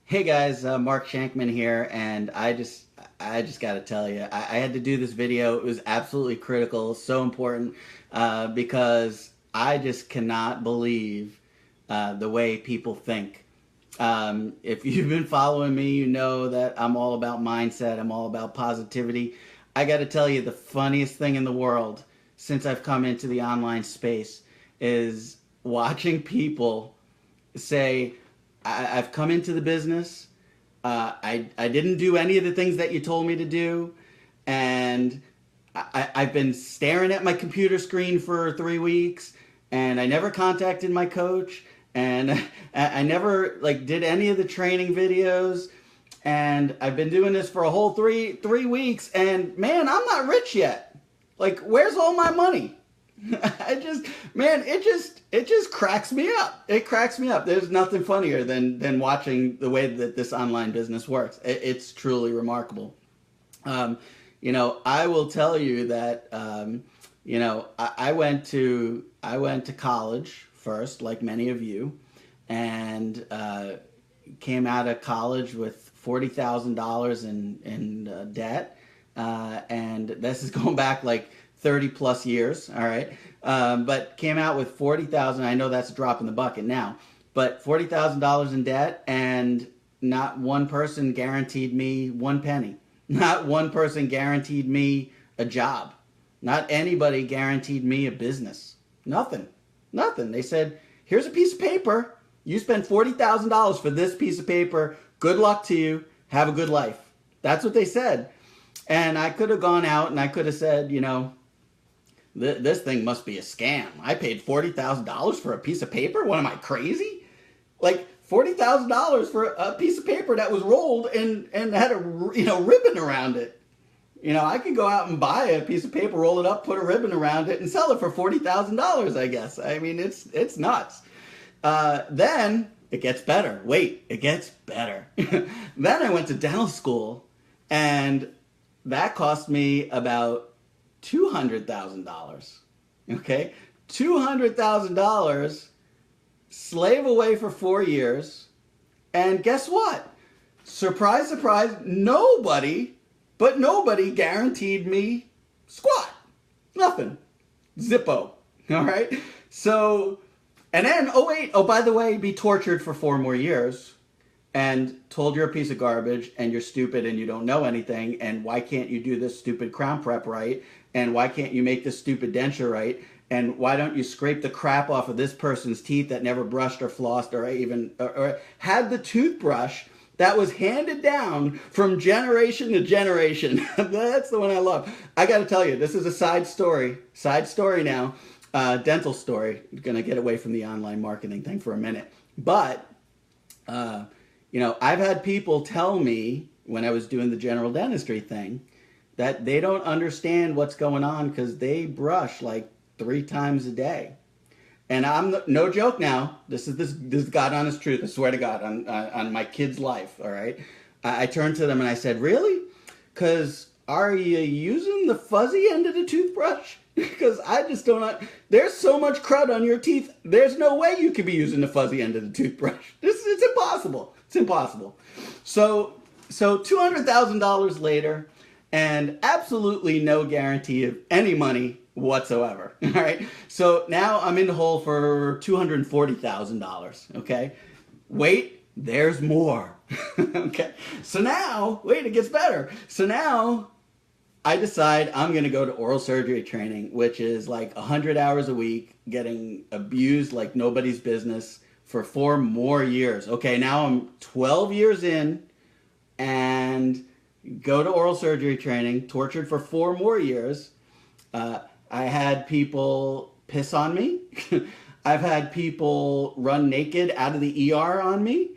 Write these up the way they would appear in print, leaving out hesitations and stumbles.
Hey guys, Mark Schenkman here, and I just got to tell you, I had to do this video. It was absolutely critical, so important, because I just cannot believe the way people think. If you've been following me, you know that I'm all about mindset. I'm all about positivity. I got to tell you, the funniest thing in the world since I've come into the online space is watching people say, I've come into the business. I didn't do any of the things that you told me to do, and I've been staring at my computer screen for 3 weeks, and I never contacted my coach, and I never like did any of the training videos, and I've been doing this for a whole three weeks, and man, I'm not rich yet. Like, where's all my money? I just, man, it just cracks me up. It cracks me up. There's nothing funnier than watching the way that this online business works. It's truly remarkable. Um, I will tell you that I went to college first, like many of you, and came out of college with $40,000 in debt, and this is going back like 30 plus years, all right? But came out with 40,000. I know that's a drop in the bucket now, but $40,000 in debt, and not one person guaranteed me one penny. Not one person guaranteed me a job. Not anybody guaranteed me a business. Nothing. Nothing. They said, here's a piece of paper. You spend $40,000 for this piece of paper. Good luck to you. Have a good life. That's what they said. And I could have gone out and I could have said, this thing must be a scam. I paid $40,000 for a piece of paper? What, am I crazy? Like, $40,000 for a piece of paper that was rolled and had a ribbon around it. I could go out and buy a piece of paper, roll it up, put a ribbon around it, and sell it for $40,000, I guess. I mean, it's nuts. Then it gets better. Wait, it gets better. Then I went to dental school, and that cost me about $200,000. Okay? $200,000, slave away for 4 years, and guess what? Surprise, surprise, nobody guaranteed me squat. Nothing. Zippo. All right? So, and then, by the way, be tortured for 4 more years and told you're a piece of garbage and you're stupid and you don't know anything, and why can't you do this stupid crown prep right, and why can't you make this stupid denture right, and why don't you scrape the crap off of this person's teeth that never brushed or flossed or had the toothbrush that was handed down from generation to generation. That's the one I love. I got to tell you, this is a side story now, dental story. I'm going to get away from the online marketing thing for a minute. But, I've had people tell me when I was doing the general dentistry thing that they don't understand what's going on because they brush like 3 times a day. And I'm no joke now. This is God honest truth. I swear to God on my kid's life. All right. I turned to them and I said, "Really? Because are you using the fuzzy end of the toothbrush? Because I just don't. There's so much crud on your teeth. There's no way you could be using the fuzzy end of the toothbrush. It's impossible. It's impossible." So $200,000 later, and absolutely no guarantee of any money whatsoever. All right. So now I'm in the hole for $240,000. Okay. Wait, there's more. Okay. So now, wait, it gets better. So now I decide I'm going to go to oral surgery training, which is like 100 hours a week, getting abused like nobody's business for 4 more years. Okay. Now I'm 12 years in and go to oral surgery training, tortured for 4 more years. I had people piss on me. I've had people run naked out of the ER on me.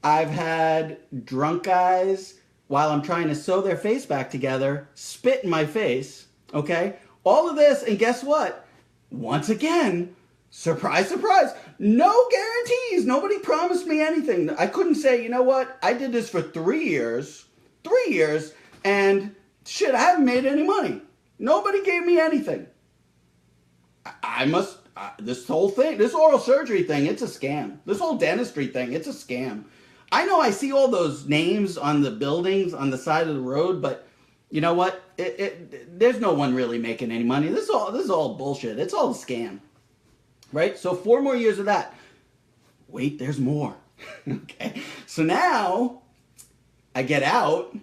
I've had drunk guys, while I'm trying to sew their face back together, spit in my face. Okay? All of this, and guess what? Once again, surprise, surprise, no guarantees. Nobody promised me anything. I couldn't say, you know what? I did this for 3 years. 3 years, and shit, I haven't made any money. Nobody gave me anything. This whole thing, this oral surgery thing, it's a scam. This whole dentistry thing, it's a scam. I know I see all those names on the buildings on the side of the road, but you know what? There's no one really making any money. This is all bullshit. It's all a scam, right? So 4 more years of that. Wait, there's more. Okay. So now I get out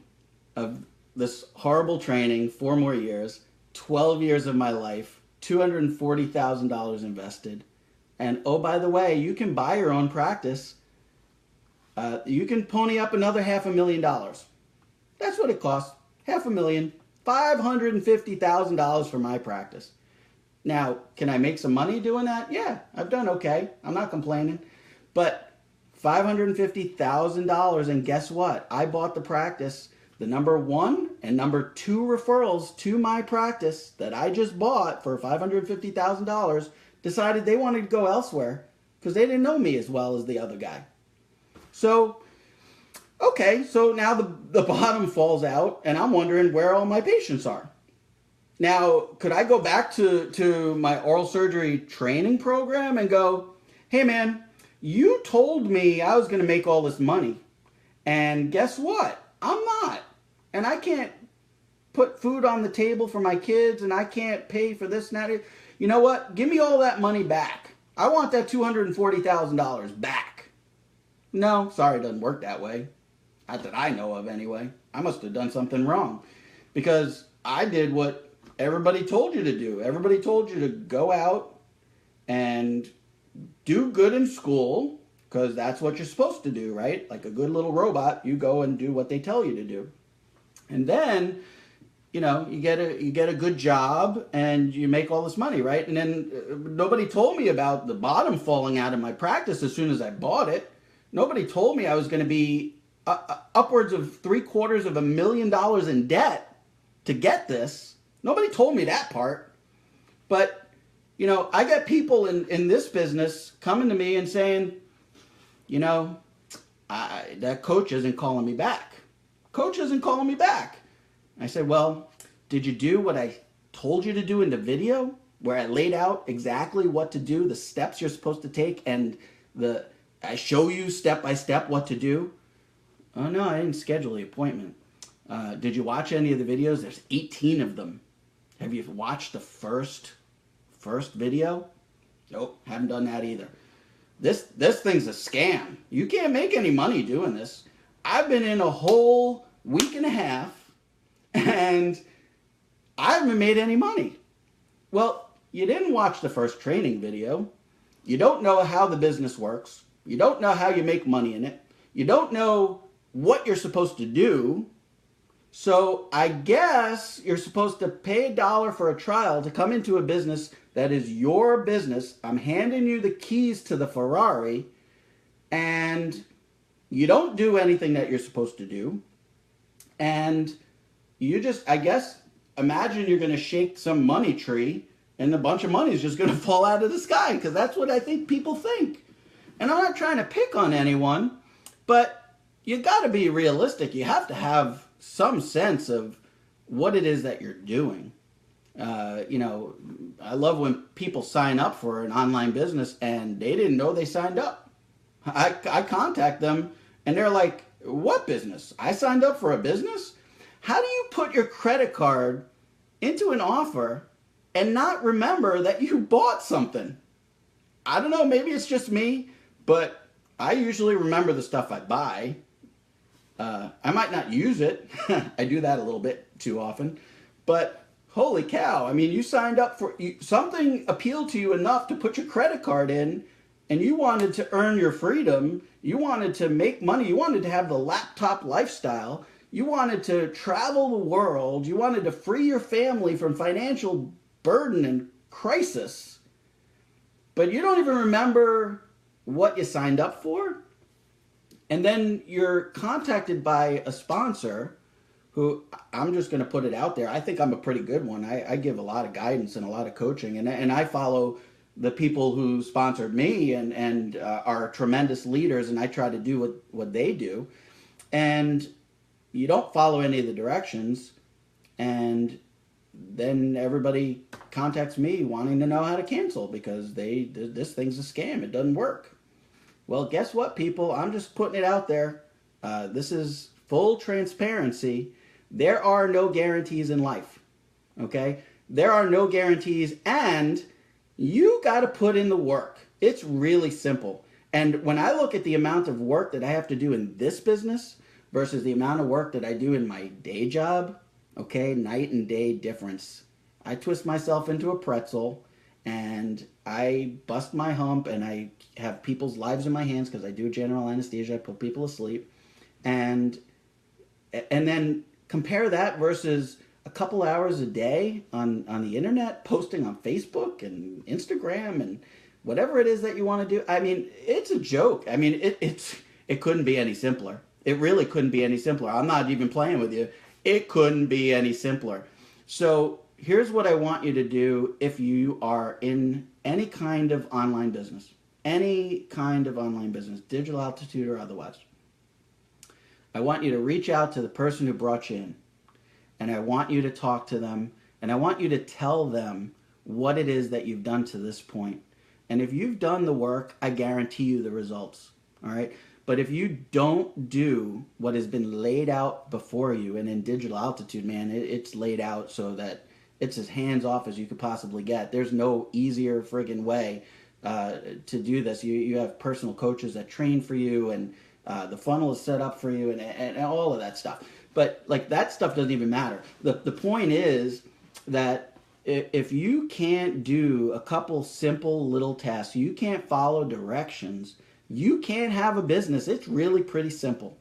of this horrible training, 4 more years, 12 years of my life, $240,000 invested. And oh, by the way, you can buy your own practice. You can pony up another $500,000. That's what it costs. $500,000, $550,000 for my practice. Now, can I make some money doing that? Yeah, I've done okay. I'm not complaining. But $550,000, and guess what? I bought the practice. The number 1 and number 2 referrals to my practice that I just bought for $550,000 decided they wanted to go elsewhere because they didn't know me as well as the other guy. So, okay, so now the bottom falls out, and I'm wondering where all my patients are. Now, could I go back to my oral surgery training program and go, hey man, you told me I was going to make all this money, and guess what? I'm not. And I can't put food on the table for my kids, and I can't pay for this and that. You know what? Give me all that money back. I want that $240,000 back. No, sorry, it doesn't work that way. Not that I know of anyway. I must have done something wrong because I did what everybody told you to do. Everybody told you to go out and do good in school because that's what you're supposed to do, right? Like a good little robot, you go and do what they tell you to do. And then, you know, you get a good job and you make all this money, right? And then nobody told me about the bottom falling out of my practice as soon as I bought it. Nobody told me I was going to be upwards of $750,000 in debt to get this. Nobody told me that part. But, you know, I get people in this business coming to me and saying, you know, that coach isn't calling me back. Coach isn't calling me back. I said, well, did you do what I told you to do in the video where I laid out exactly what to do, the steps you're supposed to take, and I show you step by step what to do? Oh, no, I didn't schedule the appointment. Did you watch any of the videos? There's 18 of them. Have you watched the first video? Nope, haven't done that either. This thing's a scam. You can't make any money doing this. I've been in a whole week and a half, and I haven't made any money. Well, you didn't watch the first training video. You don't know how the business works. You don't know how you make money in it. You don't know what you're supposed to do. So I guess you're supposed to pay $1 for a trial to come into a business that is your business. I'm handing you the keys to the Ferrari, and you don't do anything that you're supposed to do. And you just, I guess, imagine you're going to shake some money tree and a bunch of money is just going to fall out of the sky, because that's what I think people think. And I'm not trying to pick on anyone, but you got to be realistic. You have to have some sense of what it is that you're doing. You know, I love when people sign up for an online business and they didn't know they signed up. I contact them and they're like, what business? I signed up for a business? How do you put your credit card into an offer and not remember that you bought something? I don't know, maybe it's just me, but I usually remember the stuff I buy. I might not use it. I do that a little bit too often. But holy cow, I mean, you signed up for something appealed to you enough to put your credit card in, and you wanted to earn your freedom. You wanted to make money. You wanted to have the laptop lifestyle. You wanted to travel the world. You wanted to free your family from financial burden and crisis. But you don't even remember what you signed up for. And then you're contacted by a sponsor who, I'm just going to put it out there, I think I'm a pretty good one. I give a lot of guidance and a lot of coaching, and I follow the people who sponsored me and are tremendous leaders, and I try to do what they do. And you don't follow any of the directions, and then everybody contacts me wanting to know how to cancel because this thing's a scam. It doesn't work. Well, guess what, people? I'm just putting it out there. This is full transparency. There are no guarantees in life. Okay? There are no guarantees, and you got to put in the work. It's really simple. And when I look at the amount of work that I have to do in this business versus the amount of work that I do in my day job, okay, night and day difference. I twist myself into a pretzel and I bust my hump and I have people's lives in my hands because I do general anesthesia. I put people asleep. And then compare that versus a couple hours a day on the internet, posting on Facebook and Instagram and whatever it is that you want to do. I mean, it's a joke. I mean, it couldn't be any simpler. It really couldn't be any simpler. I'm not even playing with you. It couldn't be any simpler. So here's what I want you to do if you are in any kind of online business. Any kind of online business, digital altitude or otherwise. I want you to reach out to the person who brought you in. And I want you to talk to them. And I want you to tell them what it is that you've done to this point. And if you've done the work, I guarantee you the results. All right? But if you don't do what has been laid out before you, and in digital altitude, man, it's laid out so that it's as hands-off as you could possibly get. There's no easier friggin' way to do this. You have personal coaches that train for you, and the funnel is set up for you, and all of that stuff. But like that stuff doesn't even matter. The point is that if you can't do a couple simple little tasks, you can't follow directions, you can't have a business. It's really pretty simple.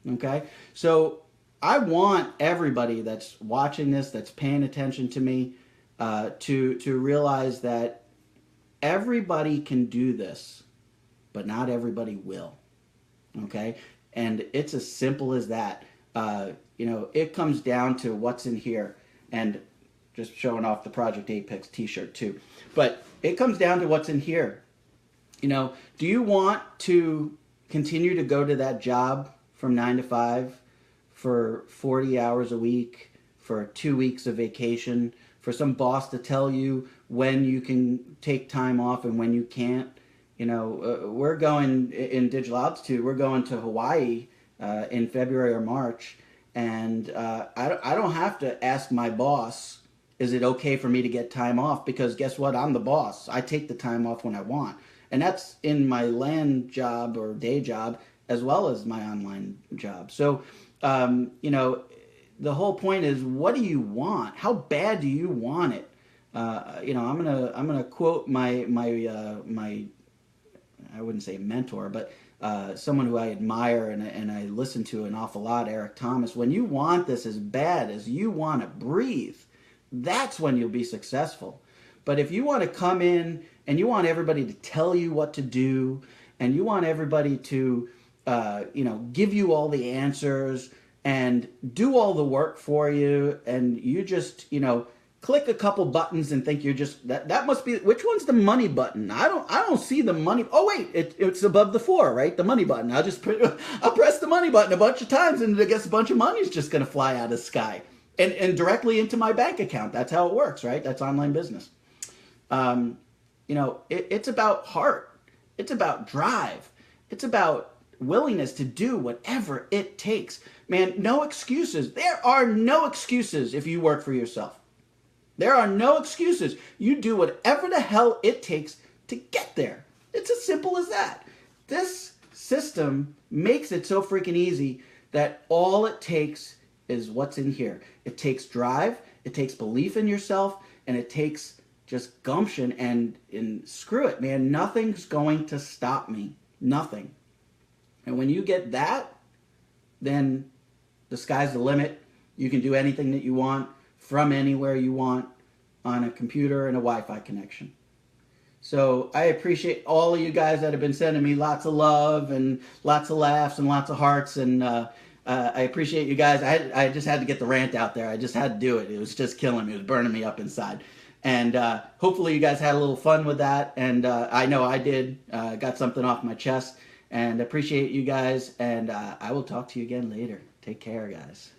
Okay? So I want everybody that's watching this, that's paying attention to me, to realize that everybody can do this, but not everybody will. Okay? And it's as simple as that. It comes down to what's in here. And just showing off the Project Apex t-shirt too. But it comes down to what's in here. Do you want to continue to go to that job from 9 to 5 for 40 hours a week, for 2 weeks of vacation, for some boss to tell you when you can take time off and when you can't? We're going in digital altitude, we're going to Hawaii in February or March. And I don't have to ask my boss, is it okay for me to get time off? Because guess what? I'm the boss. I take the time off when I want. And that's in my land job or day job as well as my online job. So, the whole point is, what do you want? How bad do you want it? I'm gonna quote my I wouldn't say mentor, but someone who I admire and I listen to an awful lot, Eric Thomas. When you want this as bad as you want to breathe, that's when you'll be successful. But if you want to come in and you want everybody to tell you what to do, and you want everybody to, give you all the answers and do all the work for you, and you just, click a couple buttons and think you're just that must be, which one's the money button? I don't see the money. Oh wait, it's above the 4, right? The money button. I'll press the money button a bunch of times, and I guess a bunch of money is just going to fly out of the sky and directly into my bank account. That's how it works, right? That's online business. It's about heart. It's about drive. It's about willingness to do whatever it takes. Man, no excuses. There are no excuses if you work for yourself. There are no excuses. You do whatever the hell it takes to get there. It's as simple as that. This system makes it so freaking easy that all it takes is what's in here. It takes drive, it takes belief in yourself, and it takes just gumption and screw it, man. Nothing's going to stop me. Nothing. And when you get that, then the sky's the limit. You can do anything that you want from anywhere you want on a computer and a Wi-Fi connection. So I appreciate all of you guys that have been sending me lots of love and lots of laughs and lots of hearts. And I appreciate you guys. I just had to get the rant out there. I just had to do it. It was just killing me. It was burning me up inside. And hopefully you guys had a little fun with that. And I know I did. Got something off my chest. And appreciate you guys. And I will talk to you again later. Take care, guys.